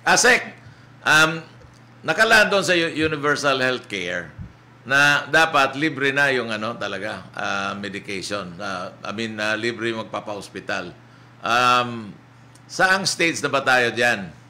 Asek, nakalaan doon sa universal healthcare na dapat libre na yung talaga medication. Libre magpapa-hospital. Saang stage na ba tayo diyan?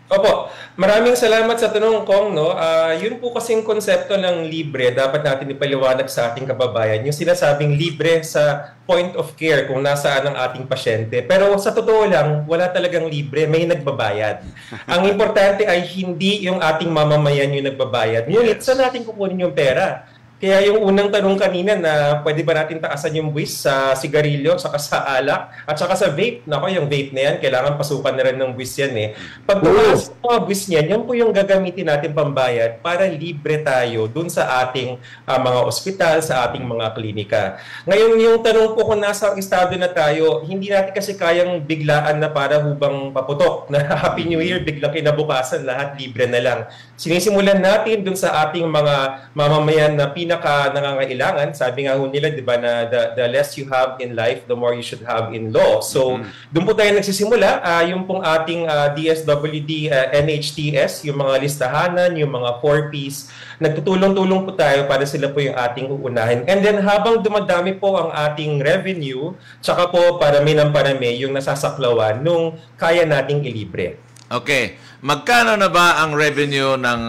Opo, maraming salamat sa tanong, Kong. No? Yun po kasing konsepto ng libre, dapat natin ipaliwanag sa ating kababayan. Yung sinasabing libre sa point of care kung nasaan ang ating pasyente. Pero sa totoo lang, wala talagang libre, may nagbabayad. Ang importante ay hindi yung ating mamamayan yung nagbabayad. Ngunit saan natin kukunin yung pera? Kaya yung unang tanong kanina na pwede ba natin taasan yung buwis sa sigarilyo, saka sa alak, at saka sa vape. Nako, yung vape na yan, kailangan pasukan na rin ng buwis yan eh. Pag tumaas yung mga buwis niyan, yan po yung gagamitin natin pambayad para libre tayo dun sa ating mga ospital, sa ating mga klinika. Ngayon, yung tanong po kung nasa estado na tayo, hindi natin kasi kayang biglaan na para hubang paputok na Happy New Year, biglang kinabukasan, lahat libre na lang. Sinisimulan natin dun sa ating mga mamamayan na pinaka nangangailangan. Sabi nga ho nila, di ba, na the less you have in life, the more you should have in law. So, doon po tayo nagsisimula. Yung pong ating DSWD, NHTS, yung mga listahanan, yung mga 4Ps, nagtutulong-tulong po tayo para sila po yung ating uunahin. And then, habang dumadami po ang ating revenue, tsaka po parami ng parami yung nasasaklawan nung kaya nating ilibre. Okay. Magkano na ba ang revenue ng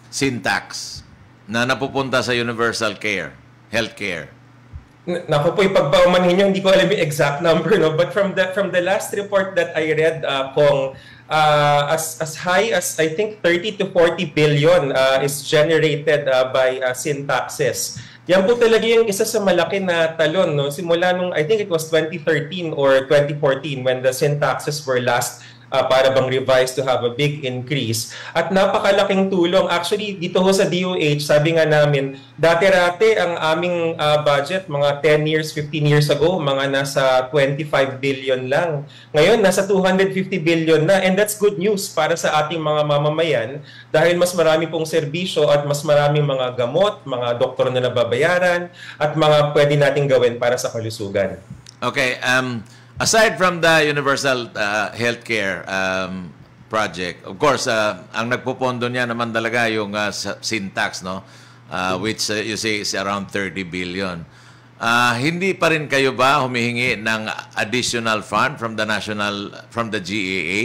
Syntax na napupunta sa universal care, healthcare? Naku po, ipagpaumanhin nyo, hindi ko alam yung exact number, no? But from the last report that I read, Kong, as high as, I think, 30 to 40 billion is generated by Syntaxes. Yan po talaga yung isa sa malaki na talon, no? Simula nung, I think it was 2013 or 2014 when the Syntaxes were last para bang revised to have a big increase. At napakalaking tulong. Actually, dito ho sa DOH, sabi nga namin, dati-rate ang aming budget, mga 10 years, 15 years ago, mga nasa 25 billion lang. Ngayon, nasa 250 billion na. And that's good news para sa ating mga mamamayan dahil mas marami pong serbisyo at mas maraming mga gamot, mga doktor na nababayaran, at mga pwede nating gawin para sa kalusugan. Okay, aside from the universal healthcare project, of course, ang nagpupondo niya naman talaga yung Syntax, no? Which you say is around 30 billion. Hindi pa rin kayo ba humihingi ng additional fund from the GAA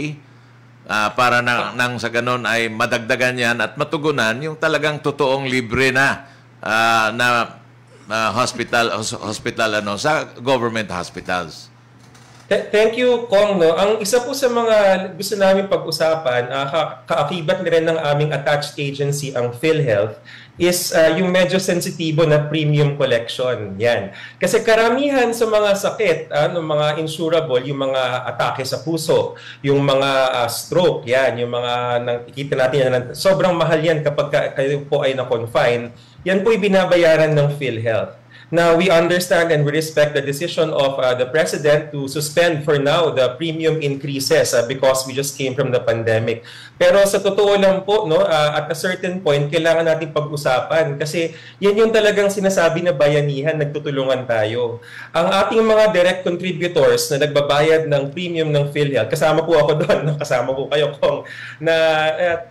para nang sa ganun ay madagdagan yan at matugunan yung talagang totoong libre na hospital sa government hospitals? Thank you, Kong. No? Ang isa po sa mga gusto namin pag-usapan, kaakibat na rin ng aming attached agency, ang PhilHealth, is yung medyo sensitibo na premium collection. Yan. Kasi karamihan sa mga sakit, ng mga insurable, yung mga atake sa puso, yung mga stroke, yan, yung mga nakikita natin yan, sobrang mahal yan kapag kayo po ay na-confine, yan po ibinabayaran ng PhilHealth. Now, we understand and we respect the decision of the President to suspend for now the premium increases because we just came from the pandemic. Pero sa totoo lang po, no, at a certain point, kailangan natin pag-usapan kasi yan yung talagang sinasabi na bayanihan, nagtutulungan tayo. Ang ating mga direct contributors na nagbabayad ng premium ng PhilHealth, kasama po ako doon, no, kasama po kayo, Kong, na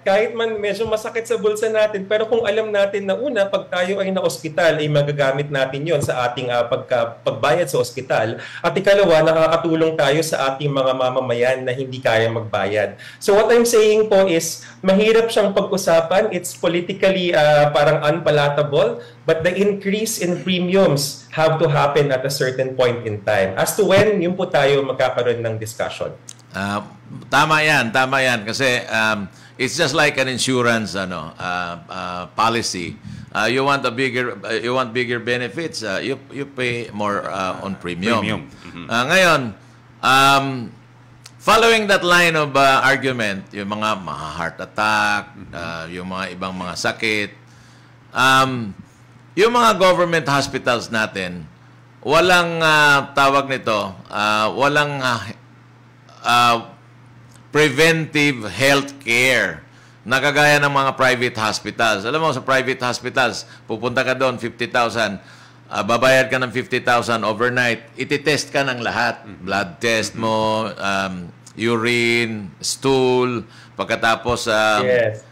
kahit man medyo masakit sa bulsa natin, pero kung alam natin na una, pag tayo ay na-ospital, ay magagamit natin yon sa ating pagbayad sa ospital. At ikalawa, nakakatulong tayo sa ating mga mamamayan na hindi kaya magbayad. So what I'm saying po is, mahirap siyang pag-usapan. It's politically parang unpalatable, but the increase in premiums have to happen at a certain point in time. As to when, yun po tayo magkakaroon ng discussion. Tama yan kasi it's just like an insurance policy. You want bigger benefits, you pay more on premium. Ngayon, following that line of argument, yung mga heart attack, yung mga ibang mga sakit, yung mga government hospitals natin, walang tawag nito, walang preventive health care na kagaya ng mga private hospitals. Alam mo, sa private hospitals, pupunta ka doon, 50,000, babayad ka ng 50,000 overnight, ititest ka ng lahat. Blood test mo, urine, stool, pagkatapos Yes.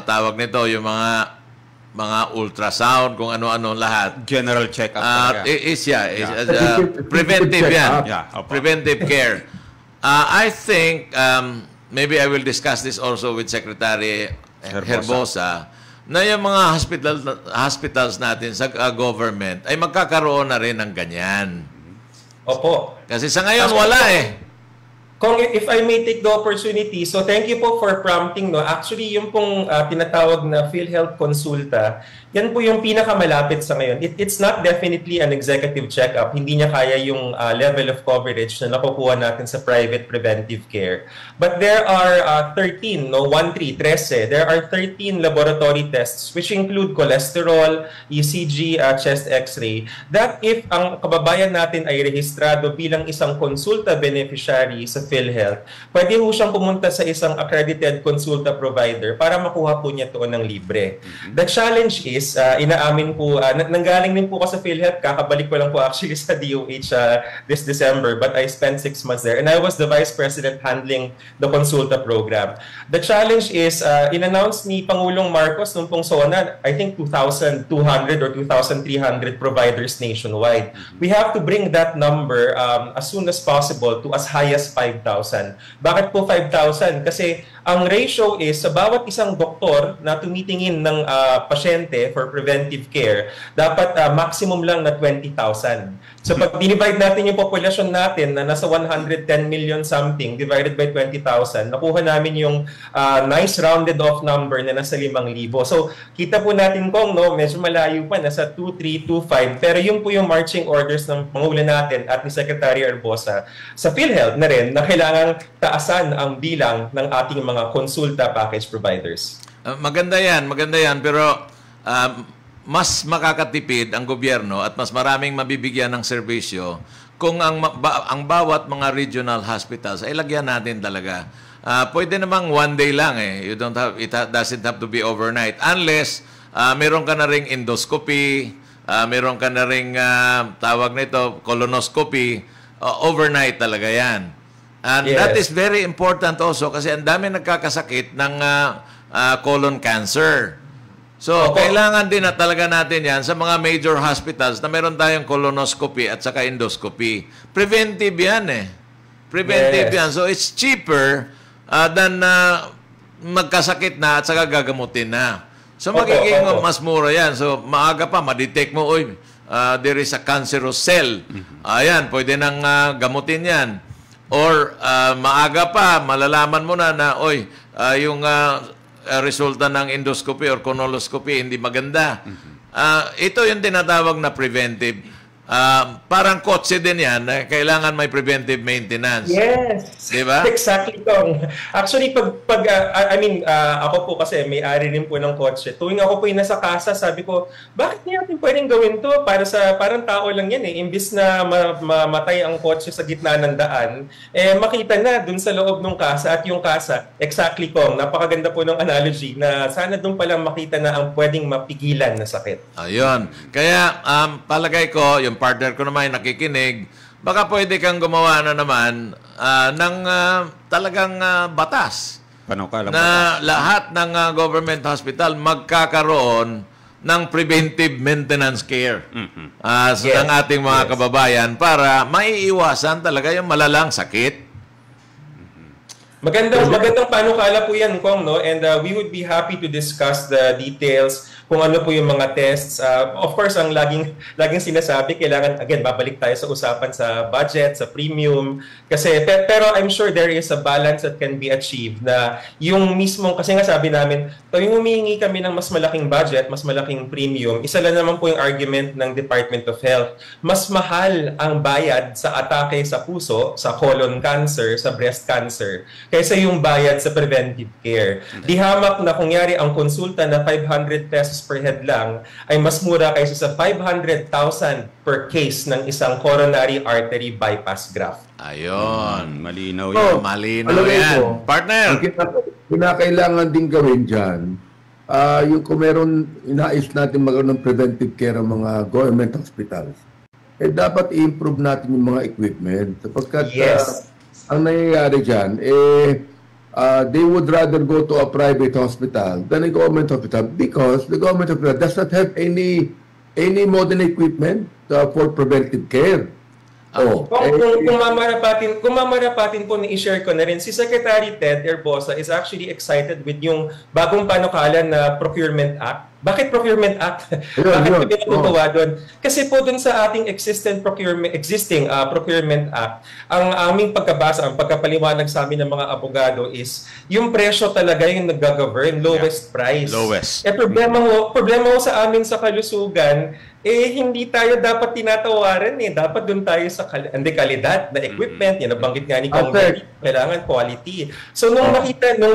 tawag nito yung mga ultrasound, kung ano-ano lahat. General check-up talaga. Preventive yan. Yeah, opo. Preventive care. I think, maybe I will discuss this also with Secretary Herbosa, na yung mga hospitals natin sa government ay magkakaroon na rin ng ganyan. Opo. Kasi sa ngayon, wala eh. Kung if I may take the opportunity, so thank you po for prompting. No? Actually, yung pong tinatawag na PhilHealth Consulta, yan po yung pinakamalapit sa ngayon. It's not definitely an executive check-up. Hindi niya kaya yung level of coverage na nakukuha natin sa private preventive care. But there are 13, 13. There are 13 laboratory tests which include cholesterol, ECG, chest x-ray, that if ang kababayan natin ay rehistrado bilang isang konsulta beneficiary sa PhilHealth, pwede po siyang pumunta sa isang accredited consulta provider para makuha po niya ito ng libre. The challenge is, inaamin po, nanggaling din po ako sa PhilHealth, kakabalik ko lang po actually sa DOH this December, but I spent 6 months there and I was the Vice President handling the consulta program. The challenge is, in-announce ni Pangulong Marcos nung pong SONA, I think 2,200 or 2,300 providers nationwide. We have to bring that number as soon as possible to as high as 5,000. Bakit po 5,000? Kasi ang ratio is sa bawat isang doktor na tumitingin ng pasyente for preventive care, dapat maximum lang na 20,000. So pag divide natin yung populasyon natin na nasa 110 million something divided by 20,000, nakuha namin yung nice rounded off number na nasa 5,000. So kita po natin kung medyo malayo pa, nasa 2,325, pero yun po yung marching orders ng Pangulo natin at ni Secretary Herbosa sa PhilHealth na rin na kailangang taasan ang bilang ng ating mga consulta package providers. Maganda yan, pero mas makakatipid ang gobyerno at mas maraming mabibigyan ng serbisyo kung ang bawat mga regional hospitals ay lagyan natin talaga. Pwede namang one day lang eh. It doesn't have to be overnight unless meron ka na ring endoscopy, meron ka na ring tawag nito colonoscopy, overnight talaga yan. And Yes. that is very important also kasi ang dami nagkakasakit ng colon cancer. So, kailangan din na talaga natin yan sa mga major hospitals na meron tayong colonoscopy at saka endoscopy. Preventive yan eh. Preventive Yes. yan. So, it's cheaper than magkasakit na at saka gagamutin na. So, magiging mas mura yan. So, maaga pa, ma-detect mo, there is a cancerous cell. Ayan, pwede nang gamutin yan. Or maaga pa, malalaman mo na yung resulta ng endoscopy or colonoscopy hindi maganda. Ito yung tinatawag na preventive. Parang kotse din yan. Kailangan may preventive maintenance. Yes. Diba? Exactly, Tong. Actually, ako po kasi may-ari rin po ng kotse. Tuwing ako po yung nasa kasa, sabi ko, bakit niya natin pwedeng gawin to? Parang tao lang yan eh. Imbis na mamatay ang kotse sa gitna ng daan, makita na dun sa loob ng kasa at yung kasa, exactly, Tong. Napakaganda po ng analogy na sana dun palang makita na ang pwedeng mapigilan na sakit. Ayun. Kaya, palagay ko, yung partner ko naman nakikinig, baka pwede kang gumawa na naman ng talagang batas na lahat ng government hospital magkakaroon ng preventive maintenance care ng ating mga kababayan para maiiwasan talaga yung malalang sakit. Magandang panukala po yan, Kong, no? And we would be happy to discuss the details kung ano po yung mga tests. Of course, ang laging sinasabi, kailangan, again, babalik tayo sa usapan sa budget, sa premium. Pero I'm sure there is a balance that can be achieved na yung mismong, kasi nga sabi namin, yung humihingi kami ng mas malaking budget, mas malaking premium, isa lang naman po yung argument ng Department of Health. Mas mahal ang bayad sa atake sa puso, sa colon cancer, sa breast cancer, kaysa yung bayad sa preventive care. Di hamak na kunyari ang konsulta na 500 pesos per head lang ay mas mura kaysa sa 500,000 per case ng isang coronary artery bypass graft. Ayun. Malinaw yan. Malinaw yan. Partner! Kinakailangan din gawin dyan, yung kung meron, inais natin magkaroon ng preventive care ang mga government hospitals, dapat i-improve natin yung mga equipment. Sapagkat Yes. ang nangyayari dyan, they would rather go to a private hospital than a government hospital because the government hospital does not have any modern equipment for preventive care. Kung mamarapatin po ni i-share ko na rin, si Secretary Ted Herbosa is actually excited with yung bagong panukala na Procurement Act. Bakit Procurement Act? Bakit kami natutuwa doon? Kasi po doon sa ating existing Procurement Act, ang aming pagkabasa, ang pagkapaliwanag sa amin ng mga abogado is yung presyo talaga yung nag-govern, lowest price. Lowest. Problema ho sa amin sa kalusugan, hindi tayo dapat tinatawaran Dapat doon tayo sa kalidad na equipment. Yan nabanggit nga ni Kong Benny, kailangan quality. So nung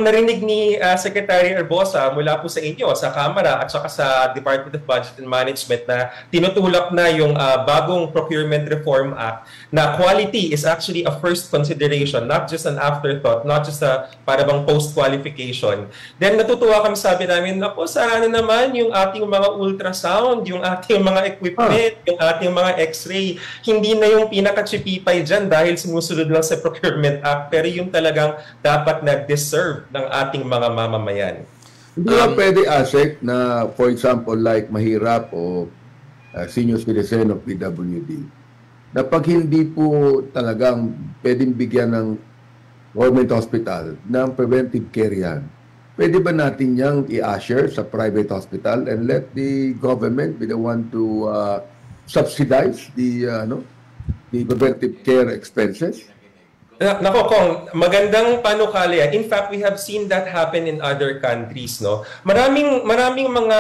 narinig ni Secretary Herbosa mula po sa inyo, sa Kamara at saka sa Department of Budget and Management na tinutulak na yung bagong Procurement Reform Act na quality is actually a first consideration, not just an afterthought, not just para bang post-qualification. Then natutuwa kami, sabi namin, naku, sana naman yung ating mga ultrasound, yung ating mga equipment, yung ating mga x-ray, hindi na yung pinaka-chipipay dyan dahil sumusunod lang sa Procurement Act, pero yung talagang dapat na deserve ng ating mga mamamayan. Hindi ba pwede, ASEC, na for example, like mahirap o senior citizen of PWD, na pag hindi po talagang pwedeng bigyan ng government hospital ng preventive care yan, pwede ba natin yang i-usher sa private hospital and let the government be the one to subsidize the preventive care expenses? Nako, Kong, magandang panukala yan. In fact, we have seen that happen in other countries, no? Maraming mga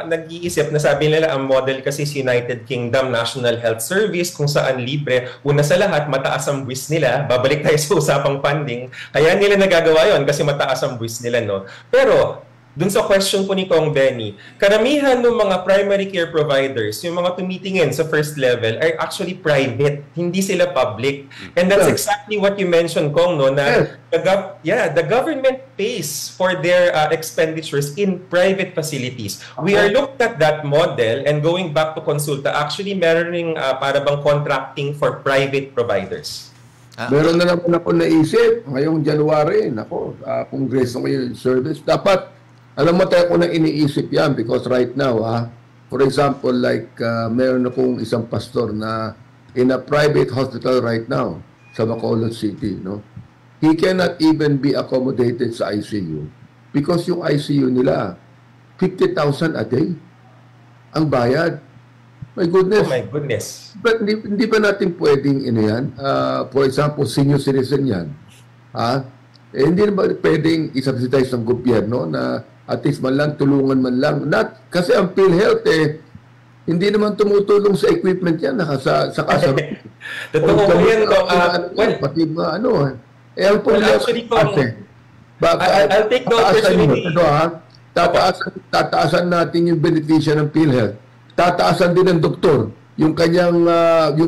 nag-iisip na sabi nila ang model kasi sa United Kingdom National Health Service kung saan libre. Una sa lahat, mataas ang buwis nila. Babalik tayo sa usapang funding. Kaya nila nagagawa yon kasi mataas ang buwis nila, no? Pero dun sa question po ni Kong Benny, karamihan ng mga primary care providers, yung mga tumitingin sa first level, are actually private. Hindi sila public. And that's exactly what you mentioned, Kong, no? Na the government pays for their expenditures in private facilities. We are looked at that model and going back to Consulta, actually meron ring para bang contracting for private providers. Meron na naman ako naisip ngayong January, Kongreso ngayon service. Dapat alam mo tayo kung na iniisip yan because right now, for example, like meron akong isang pastor na in a private hospital right now sa Bacolod City, no? He cannot even be accommodated sa ICU because yung ICU nila, 50,000 a day ang bayad. My goodness. Oh my goodness. But hindi ba natin pwedeng yan? For example, senior citizen yan. Hindi na ba pwedeng isubsidize ng gobyerno na at least man lang, tulungan man lang. Kasi ang PhilHealth, hindi naman tumutulong sa equipment yan. Sa kasarap. Totoo po yan. Pati mga ang actually, I'll take the opportunity. Tataasan natin yung benepisya ng PhilHealth. Tataasan din ng doktor yung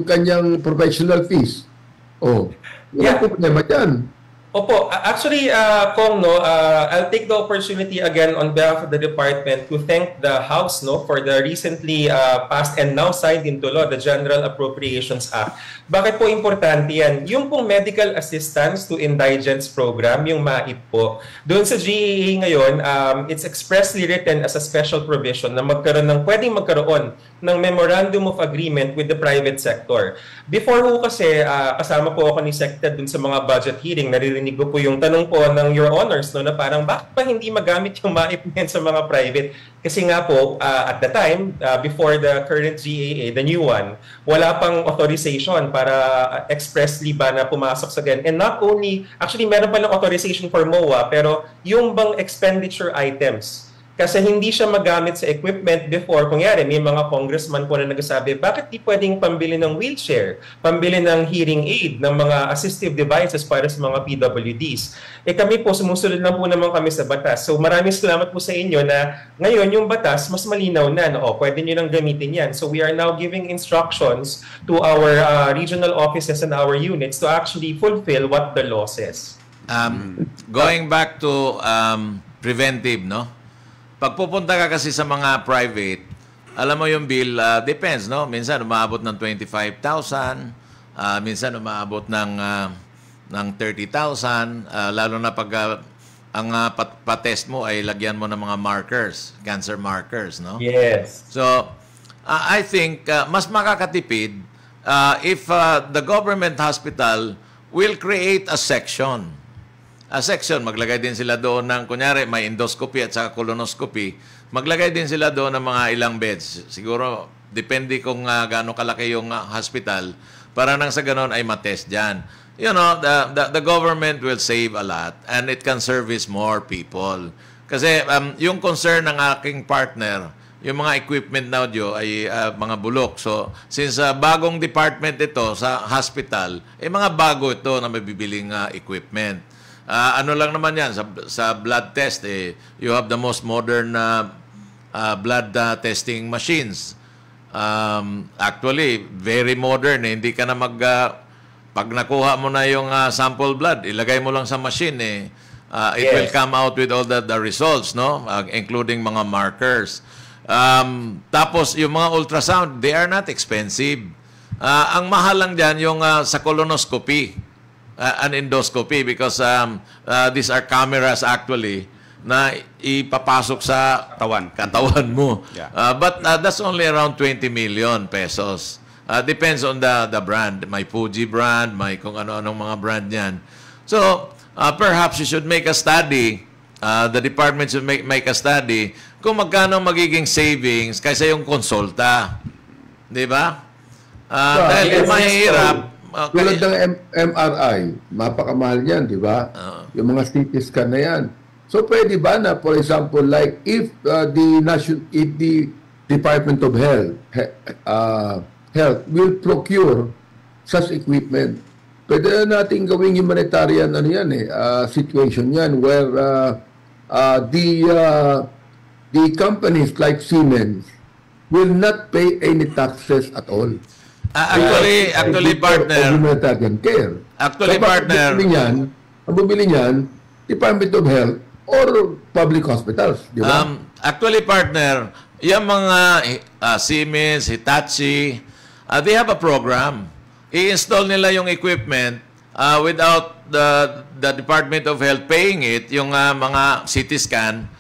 kanyang professional fees. Yan po problema dyan. Opo, actually, Kong, no, I'll take the opportunity again on behalf of the department to thank the House, no, for the recently passed and now signed into law, the General Appropriations Act. Bakit po importante yan? Yung pong medical assistance to indigents program, yung MAIP po, doon sa GAA ngayon, it's expressly written as a special provision na pwedeng magkaroon ng Memorandum of Agreement with the private sector. Before po kasi, kasama po ako ni Secretary dun sa mga budget hearing, narinig ko po yung tanong po ng Your Honors, no, na parang bakit pa hindi magamit yung MAIP sa mga private? Kasi nga po, at the time, before the current GAA, the new one, wala pang authorization para expressly ba na pumasok sa ganyan. And not only, actually meron palang authorization for MOA, pero yung bang expenditure items, kasi hindi siya magamit sa equipment before. Kung yari, may mga congressman po na nagsasabi, bakit di pwedeng pambili ng wheelchair, pambili ng hearing aid, ng mga assistive devices para sa mga PWDs? Kami po, sumusunod lang po naman kami sa batas. So maraming salamat po sa inyo na ngayon yung batas, mas malinaw na, pwede nyo nang gamitin yan. So we are now giving instructions to our regional offices and our units to actually fulfill what the law says. Going back to preventive, no? Pagpupunta ka kasi sa mga private, alam mo yung bill, depends, no? Minsan umaabot ng 25,000, minsan umaabot ng ng 30,000, lalo na pag ang pa-test mo ay lagyan mo ng mga markers, cancer markers, no? Yes. So, I think mas makakatipid if the government hospital will create a section. A section, maglagay din sila doon ng, kunyari, may endoscopy at saka colonoscopy, maglagay din sila doon ng mga ilang beds. Siguro, depende kung gaano kalaki yung hospital, para nang sa ganon ay matest dyan. You know, the government will save a lot and it can service more people. Kasi yung concern ng aking partner, yung mga equipment na audio ay mga bulok. So, since bagong department ito sa hospital, mga bago ito na mabibiling equipment. Ano lang naman yan, sa blood test, you have the most modern blood testing machines. Actually, very modern. Hindi ka na pag nakuha mo na yung sample blood, ilagay mo lang sa machine. It will come out with all the results, no? Including mga markers. Tapos, yung mga ultrasound, they are not expensive. Ang mahal lang dyan yung sa colonoscopy. An endoscopy because these are cameras actually na ipapasok sa katawan mo. Yeah. But that's only around 20 million pesos. Depends on the brand. May Fuji brand, may kung ano-anong mga brand yan. So, perhaps you should make a study. The department should make a study kung magkano magiging savings kaysa yung konsulta. Di ba? Dahil mahirap. Tulad ng MRI, mapakamahal yan, di ba? Yung mga CT scan na yan. So, pwede ba na, for example, like if the Department of Health will procure such equipment, pwede na natin gawing humanitarian situation yan where the companies like Siemens will not pay any taxes at all. Actually, partner. Actually, partner. Ang bumili niyan, Department of Health or public hospitals, di ba? Actually, partner, yung mga Siemens, Hitachi, they have a program. I-install nila yung equipment without the Department of Health paying it, yung mga CT scan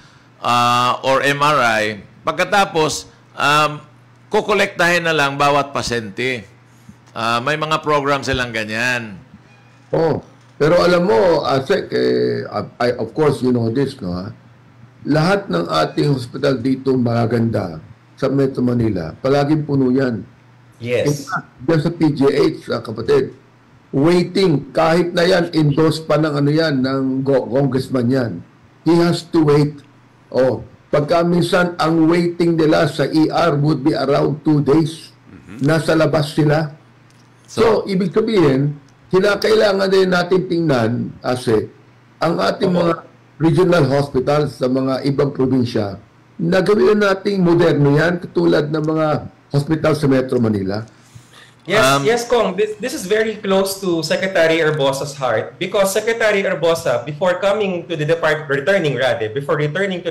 or MRI. Pagkatapos, kukolektahin na lang bawat pasyente. May mga program silang ganyan. Pero alam mo, Asek, of course, you know this, no? Lahat ng ating hospital dito magaganda sa Metro Manila, palaging puno yan. Yes. Diyan sa PGH, kapatid, waiting, kahit na yan, endorse pa ng ng congressman yan. He has to wait. Pagka minsan, ang waiting nila sa ER would be around 2 days. Nasa labas sila. So, ibig sabihin, kailangan din natin tingnan, ang ating mga regional hospitals sa mga ibang probinsya, na gawin nating moderno yan, katulad ng mga hospital sa Metro Manila. Yes, Kong. This is very close to Secretary Herbosa's heart because Secretary Herbosa, before returning to the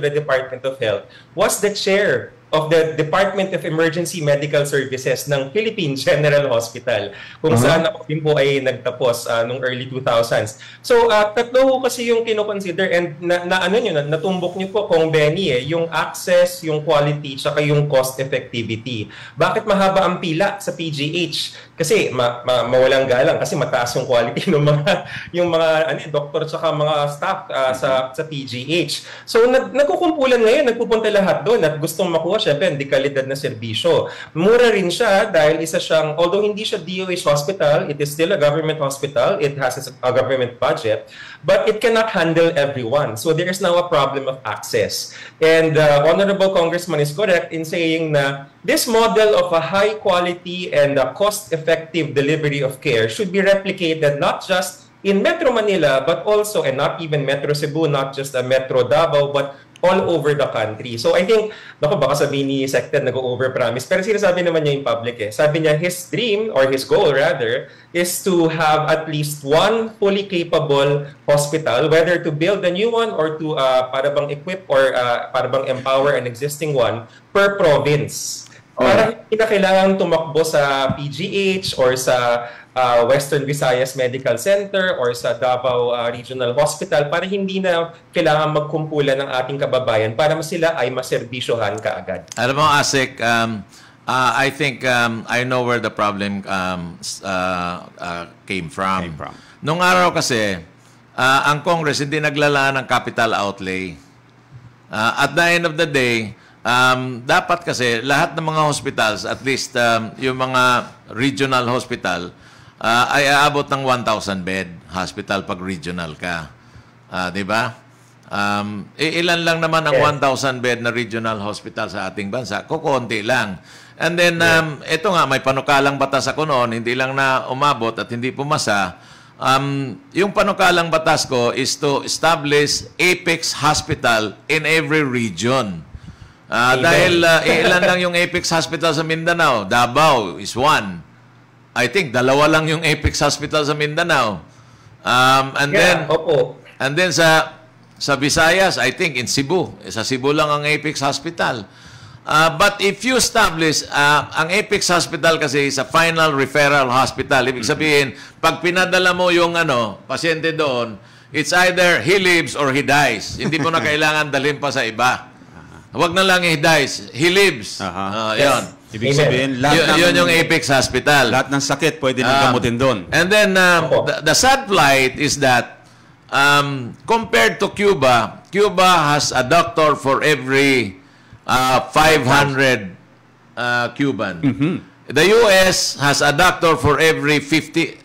Department of Health, was the chair of the Department of Emergency Medical Services ng Philippine General Hospital, kung saan ako din po ay nagtapos noong early 2000s. So, tatlo kasi yung kinoconsider and natumbok niyo po, Kong Benny, yung access, yung quality, saka yung cost effectivity. Bakit mahaba ang pila sa PGH? Kasi mawalang galang kasi mataas yung quality ng mga doktor saka mga staff sa PGH. So, nagkukumpulan ngayon, nagpupunta lahat doon at gustong makuha syempre, hindi kalidad na serbisyo. Mura rin siya dahil although hindi siya DOH hospital, it is still a government hospital. It has a government budget, but it cannot handle everyone. So there is now a problem of access. And Honorable Congressman is correct in saying na this model of a high quality and cost-effective delivery of care should be replicated not just in Metro Manila, but also, and not even Metro Cebu, not just Metro Davao, but all over the country. So I think, baka sabihin ni Sected nag-overpromise, pero sinasabi naman niya in public Sabi niya, his dream, or his goal rather, is to have at least one fully capable hospital, whether to build a new one or to para bang equip or para bang empower an existing one per province. Para hindi na kailangan tumakbo sa PGH or sa Western Visayas Medical Center or sa Davao Regional Hospital para hindi na kailangan magkumpulan ng ating kababayan para sila ay maserbisyohan kaagad. Alam mo, Asik, I think I know where the problem came from. Nung araw kasi, ang Congress hindi naglalaan ng capital outlay. At the end of the day, dapat kasi lahat ng mga hospitals, at least yung mga regional hospital, ay aabot ng 1,000 bed hospital pag regional ka. Di ba? Ilan lang naman ang 1,000 bed na regional hospital sa ating bansa? Kukunti lang. And then, ito nga, may panukalang batas ako noon, hindi lang na umabot at hindi pumasa. Yung panukalang batas ko is to establish Apex Hospital in every region. Dahil ilan lang yung Apex Hospital sa Mindanao. Davao is one. I think dalawa lang yung Apex Hospital sa Mindanao. And then sa Visayas, I think in Cebu. Sa Cebu lang ang Apex Hospital. But if you establish, ang Apex Hospital kasi is a final referral hospital. Ibig sabihin, pag pinadala mo yung pasyente doon, it's either he lives or he dies. Hindi mo na kailangan dalhin pa sa iba. Huwag na lang he dies. He lives. Yun. Ibig sabihin, yun yung Apex Hospital. Lahat ng sakit pwede nang gamutin doon. And then, the sad plight is that compared to Cuba, Cuba has a doctor for every 500 Cuban. The US has a doctor for every 50.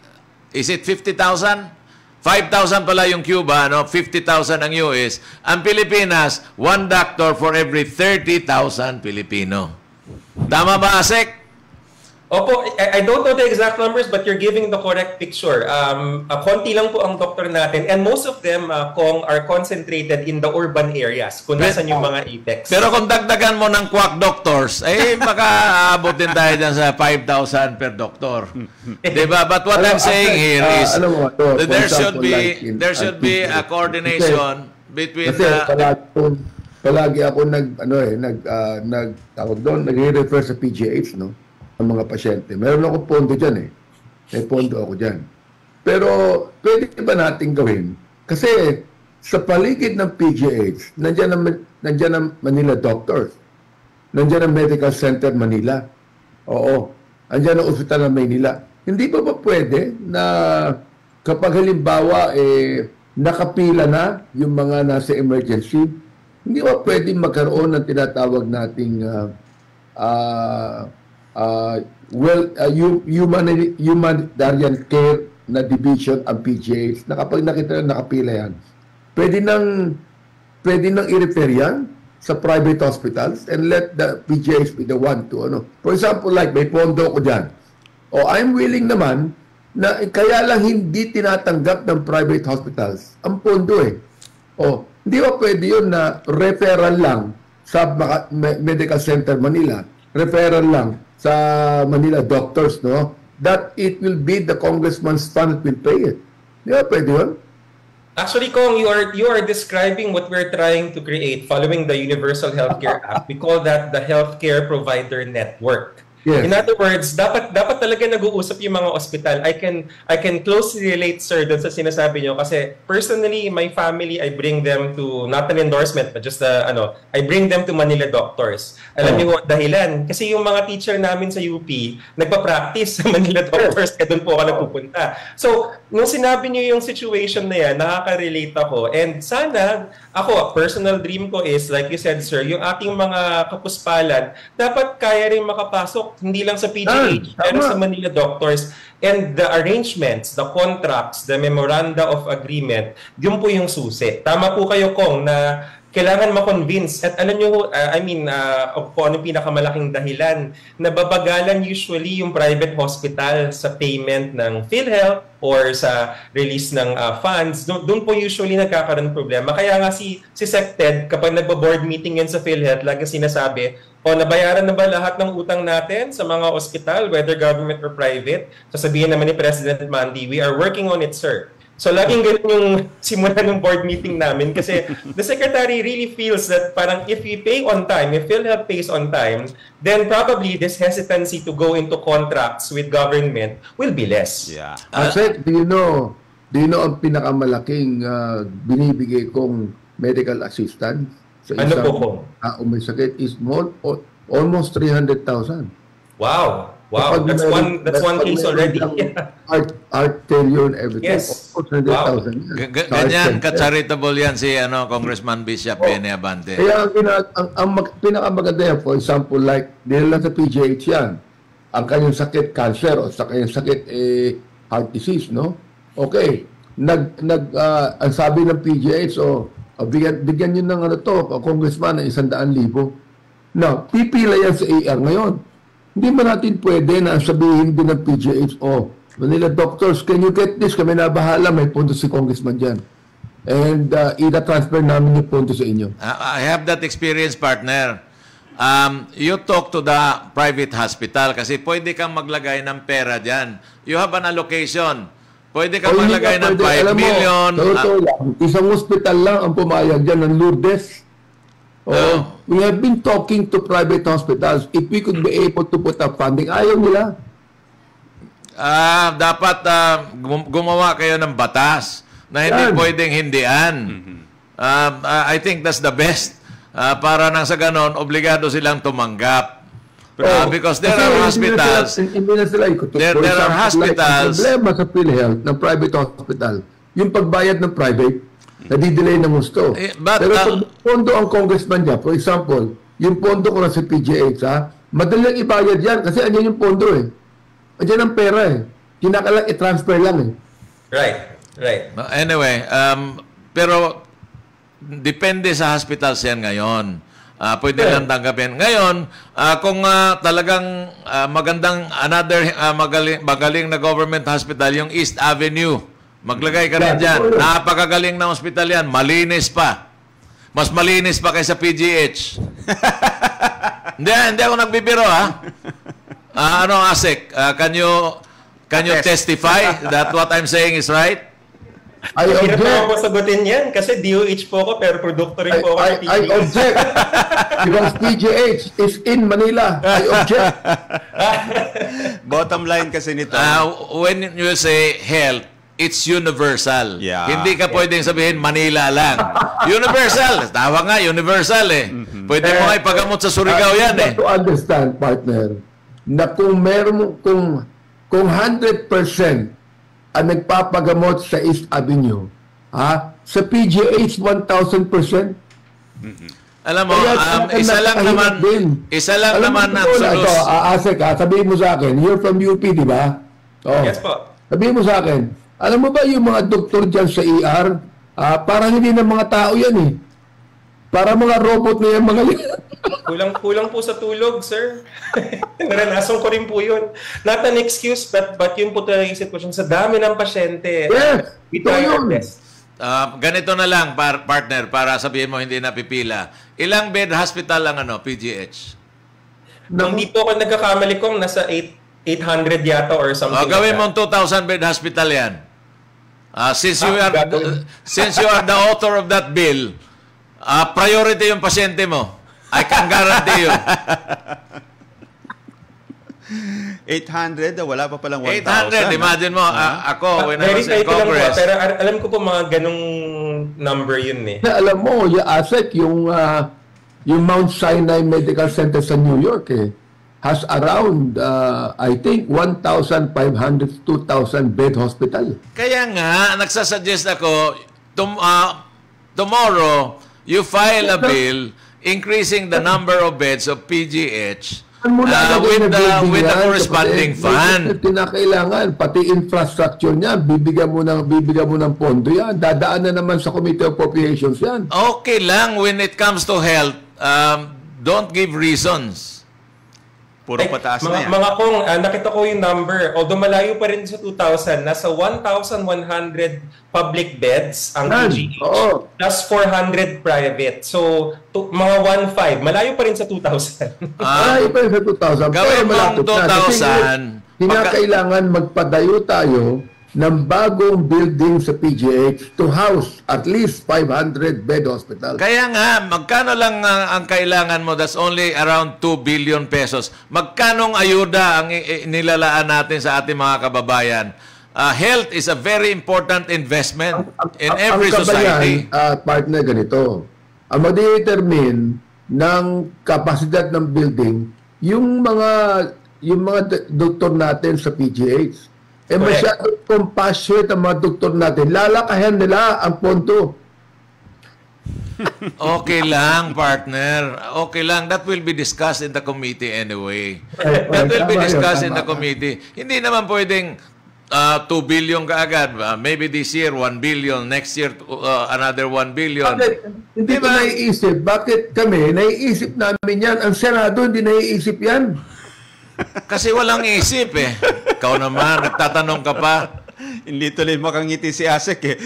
Is it 50,000? 5,000 pala yung Cuba, 50,000 ang US. Ang Pilipinas, one doctor for every 30,000 Pilipino. Tama ba, Asik? Opo, I don't know the exact numbers but you're giving the correct picture. Konti lang po ang doktor natin and most of them are concentrated in the urban areas kung nasan yung mga Apex. Pero kung dagdagan mo ng quack doctors, baka aabot din tayo dyan sa 5,000 per doktor. Diba? But what I'm saying here is there should be a coordination between palagi ako nagre-refer sa PGH, no? Ang mga pasyente. Meron ako pondo dyan eh. May pondo ako dyan. Pero pwede ba natin gawin? Kasi sa paligid ng PGH, nandiyan ang Manila Doctors. Nandiyan ang Medical Center Manila. Oo. Nandiyan ang Ospital ng Maynila. Hindi ba pwede na kapag halimbawa nakapila na yung mga nasa emergency, hindi ba pwede magkaroon ng tinatawag nating humanitarian care na division ang PGH na kapag nakita na nakapila yan, pwede nang i-refer yan sa private hospitals and let the PGH be the one to For example, like may pondo ko dyan. I'm willing naman na kaya lang hindi tinatanggap ng private hospitals ang pondo hindi ba pwede yun na referral lang sa Medical Center Manila, referral lang sa Manila Doctors, that it will be the congressman's fund that will pay it. Di ba pwede yun? Actually, Kong, you are describing what we're trying to create following the Universal Healthcare Act. We call that the Healthcare Provider Network. Yes. In other words, dapat talaga nag-uusap yung mga ospital. I can closely relate, sir, doon sa sinasabi nyo kasi personally, my family, I bring them to, not an endorsement, but just I bring them to Manila Doctors. Alam niyo dahilan? Kasi yung mga teacher namin sa UP, nagpa-practice sa Manila Doctors, kaya doon po ako nagpupunta. So, nung sinabi niyo yung situation na yan, nakaka-relate ako. And sana, ako, personal dream ko is, like you said, sir, yung ating mga kapuspalan, dapat kaya rin makapasok hindi lang sa PGH, pero sa Manila Doctors. And the arrangements, the contracts, the memoranda of agreement, yun po yung susi. Tama po kayo, Kong, na kailangan ma-convince. At alam nyo, kung ano pinakamalaking dahilan, nababagalan usually yung private hospital sa payment ng PhilHealth or sa release ng funds. Doon po usually nagkakaroon ng problema. Kaya nga si SecTed, kapag nagbo-board meeting yan sa PhilHealth, lagi sinasabi, nabayaran na ba lahat ng utang natin sa mga ospital, whether government or private? Sasabihin naman ni President Mandy, we are working on it, sir. So laging ganun yung simula ng board meeting namin kasi the secretary really feels that parang if we pay on time, if PhilHealth pays on time, then probably this hesitancy to go into contracts with government will be less. Yeah. Asek, do you know ang pinakamalaking binibigay kong medical assistance sa Ano isang po kung? may sakit is almost 300,000. Wow. Wow, that's one case already. Heart failure and everything. Yes. Almost 100,000. Ganyan ka-charitable yan si Congressman Bishop Bene Abante. Kaya ang pinakamaganda yan, for example, like, dahil lang sa PGH yan, ang kanyang sakit, cancer, o sa kanyang sakit, heart disease, no? Okay. Ang sabi ng PGH, bigyan nyo ng congressman ng 100,000. Now, pipila yan sa AR ngayon. Hindi ba natin pwede na sabihin din ng PGH, Manila doctors, can you get this? Kami na bahala, may punto si congressman dyan. And ita-transfer namin yung punto sa inyo. I have that experience, partner. You talk to the private hospital kasi pwede kang maglagay ng pera dyan. You have an allocation. Pwede kang maglagay ng 5 million. Isang hospital lang ang pumayag dyan ng Lourdes. We have been talking to private hospitals. If we could be able to put up funding, ayaw nila. Dapat gumawa kayo ng batas na hindi pwedeng hindian. I think that's the best. Para nang sa ganon, obligado silang tumanggap. Because there are hospitals. There are hospitals. Problema sa PhilHealth ng private hospital, yung pagbayad ng private, nadidelay ng gusto. Pero pag pondo ang congressman niya, for example, yung pondo ko na sa PGH, madaling ibayad yan kasi andyan yung pondo andyan ang pera kinakailangan i-transfer lang Right. Anyway, pero depende sa hospitals yan ngayon. Pwede lang tanggapin. Ngayon, kung talagang magandang magaling na government hospital, yung East Avenue, maglagay ka rin dyan. Napakagaling na hospital yan. Malinis pa. Mas malinis pa kaysa PGH. Hindi ako nagbibiro, Asik? Can you testify that what I'm saying is right? Hirap na ako sagutin yan kasi DOH po ako pero produkto rin po ako ng PGH. I object. Because PGH is in Manila. I object. Bottom line kasi nito. When you say health, it's universal. Yeah. Hindi ka pwedeng sabihin Manila lang. Universal. Tawa nga, universal Pwede mo nga ipagamot sa Surigao yan To understand, partner, na kung 100% ang nagpapagamot sa East Avenue, sa PGH 1,000%. Alam mo, isa lang naman ang solusyon. Asek, sabihin mo sa akin, you're from UP, di ba? Yes po. Sabihin mo sa akin, alam mo ba yung mga doktor dyan sa ER, parang hindi na mga tao yan Para mga robot na yan, mga Kulang po sa tulog, sir. Naranasan ko rin po yun. Not an excuse, but yun po talaga yung sitwasyon. Sa dami ng pasyente. Yes, we try our best. Ganito na lang, partner, para sabihin mo hindi napipila. Ilang bed hospital ang PGH? Hindi po ako nagkakamali kong nasa 800 yata or something. Gawin mong 2,000 bed hospital yan. Since you are the author of that bill, priority yung pasyente mo. I can guarantee you. 800, wala pa palang 800, 1,000. imagine mo, ako, when I was in Very Congress. pero alam ko po mga ganong number yun Alam mo, Asek, yung Mount Sinai Medical Center sa New York, has around, I think, 1,500 to 2,000 bed hospital. Kaya nga, nagsasuggest ako, tomorrow, you file a bill increasing the number of beds of PGH with the corresponding fund. Tinakailangan, pati infrastructure niya, bibigyan mo ng pondo yan. Dadaan na naman sa Committee of Appropriations yan. Okay lang when it comes to health. Don't give reasons. Puro pataas na yan. Mga kong, nakita ko yung number. Although malayo pa rin sa 2,000, nasa 1,100 public beds ang PGH. Plus 400 private. So, mga 1,500. Malayo pa rin sa 2,000. Malayo pa rin sa 2,000. Gawin mo ang 2,000. Kinakailangan magpadayo tayo ng bagong building sa PGH to house at least 500 bed hospital. Kaya nga, magkano lang ang kailangan mo? That's only around 2 billion pesos. Magkanong ayuda ang nilalaan natin sa ating mga kababayan? Health is a very important investment in every society. Partner, ganito. Ang mag-determine ng kapasidad ng building, yung mga doktor natin sa PGH. Masyadong compassionate ang mga doktor natin. Lalakayan nila ang pondo. Okay lang, partner. Okay lang. That will be discussed in the committee anyway. That will be discussed in the committee. Hindi naman pwedeng 2 billion kaagad. Maybe this year, 1 billion. Next year, another 1 billion. Hindi ko naiisip. Bakit kami, naiisip namin yan. Ang Senado, hindi naiisip yan. Kasi walang isip eh. Ikaw naman, nagtatanong ka pa. Hindi tuloy makangiti si Asek eh.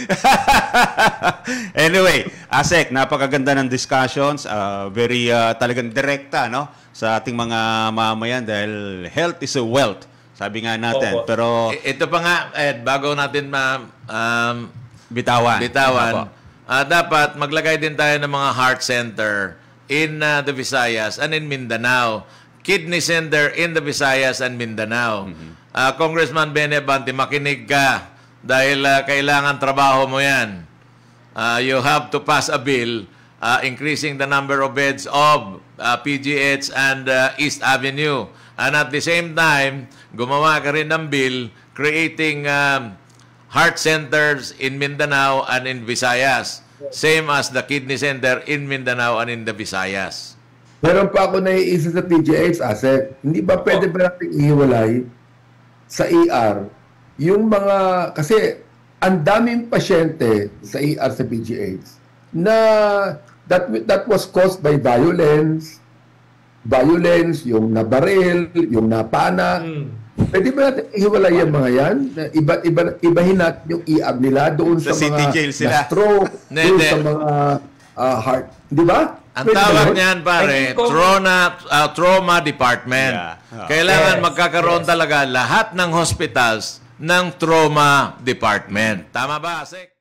Anyway, Asek, napakaganda ng discussions. Very talagang direkta, no? Sa ating mga mamayan dahil health is a wealth. Sabi nga natin. Opo. Pero Ito pa nga, Ed, bago natin bitawan. dapat maglagay din tayo ng mga heart center in the Visayas and in Mindanao. Kidney center in the Visayas and Mindanao. Congressman Bene Abante, makinig ka dahil kailangan trabaho mo yan. You have to pass a bill increasing the number of beds of PGH and East Avenue. And at the same time, gumawa ka rin ng bill creating heart centers in Mindanao and in Visayas. Same as the kidney center in Mindanao and in the Visayas. Meron pa ako naiisip sa PGH, Asek. Hindi ba pwede ba natin ihiwalay sa ER yung mga, kasi ang daming pasyente sa ER sa PGH na that was caused by violence, yung nabaril, yung napana. Pwede ba natin ihiwalay yung mga yan? Ibahin natin yung ER nila doon sa City mga jail sila. stroke, doon sa mga heart. Di ba? Ang tawag niyan, pare, trauma department. Yeah. Kailangan magkakaroon talaga lahat ng hospitals ng trauma department. Tama ba, Sek?